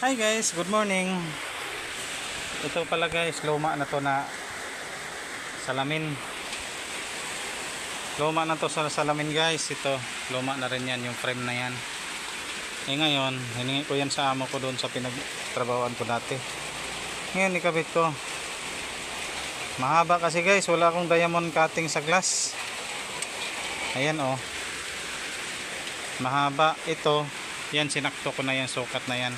Hi guys, good morning. Ito pala guys, luma na to na salamin. Luma na to sa salamin guys. Ito, luma na rin yan, yung frame na yan. Ngayon, hiningi ko yan sa amo ko doon sa pinagtrabahoan ko dati. Ngayon, ikabit ko. Mahaba kasi guys, wala akong diamond cutting sa glass. Ayan oh. Mahaba ito. Yan, sinakto ko na yan, sukat na yan.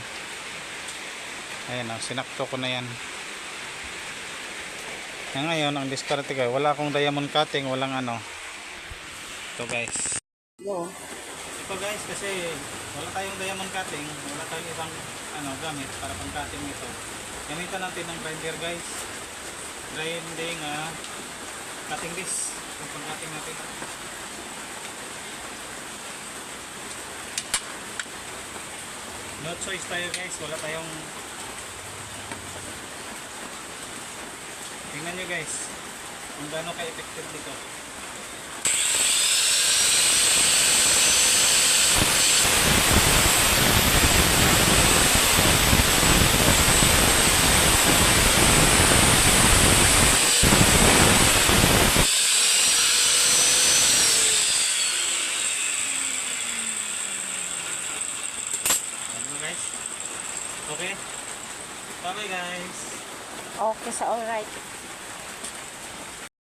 Ayan o, sinakto ko na yan. Ngayon, ang diskarte ko, wala akong diamond cutting, walang ano. Ito guys. Ito guys, kasi wala tayong diamond cutting, wala tayong ibang gamit para pang cutting ito. Gamitan natin ng grinder guys. Grinding cutting disc. Yung pang cutting natin. No choice tayo guys, wala tayong. Tingnan nyo guys kung gaano ka-effective dito. Ano guys? Okay? Bye bye guys. Okay, so alright.